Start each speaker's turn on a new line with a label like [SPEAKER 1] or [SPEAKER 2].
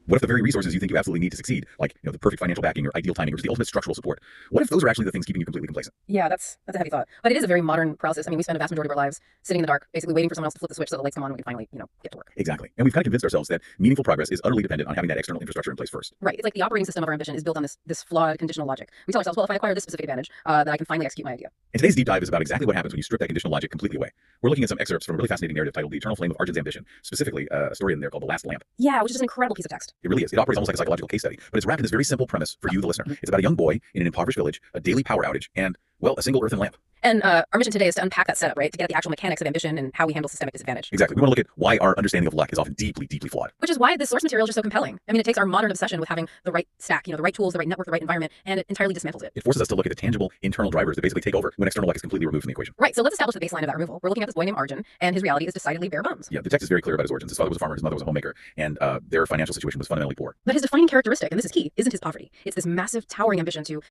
[SPEAKER 1] What if the very resources you think you absolutely need to succeed, like the perfect financial backing or ideal timing or just the ultimate structural support, what if those are actually the things keeping you completely complacent?
[SPEAKER 2] Yeah, that's a heavy thought. But it is a very modern process. I mean, we spend a vast majority of our lives sitting in the dark, basically waiting for someone else to flip the switch so the lights come on and we can finally, get to work.
[SPEAKER 1] Exactly. And we've kind of convinced ourselves that meaningful progress is utterly dependent on having that external infrastructure in place first.
[SPEAKER 2] Right. It's like the operating system of our ambition is built on this flawed conditional logic. We tell ourselves, well, if I acquire this specific advantage, then I can finally execute my idea.
[SPEAKER 1] And today's deep dive is about exactly what happens when you strip that conditional logic completely away. We're looking at some excerpts from a really fascinating narrative titled The Eternal Flame of Arjun's Ambition, specifically a story in there called The Last Lamp.
[SPEAKER 2] Yeah, which is an incredible piece of text.
[SPEAKER 1] It really is. It operates almost like a psychological case study, but it's wrapped in this very simple premise for you, the listener. It's about a young boy in an impoverished village, a daily power outage, and, well, a single earthen lamp.
[SPEAKER 2] And our mission today is to unpack that setup, right? To get at the actual mechanics of ambition and how we handle systemic disadvantage.
[SPEAKER 1] Exactly. We want to look at why our understanding of luck is often deeply, deeply flawed.
[SPEAKER 2] Which is why this source material is just so compelling. I mean, it takes our modern obsession with having the right stack, the right tools, the right network, the right environment, and it entirely dismantles it.
[SPEAKER 1] It forces us to look at the tangible internal drivers that basically take over when external luck is completely removed from the equation.
[SPEAKER 2] Right. So let's establish the baseline of that removal. We're looking at this boy named Arjun, and his reality is decidedly bare bones.
[SPEAKER 1] Yeah, the text is very clear about his origins. His father was a farmer, his mother was a homemaker, and their financial situation was fundamentally poor.
[SPEAKER 2] But his defining characteristic, and this is key, isn't his poverty. It's this massive, towering ambition to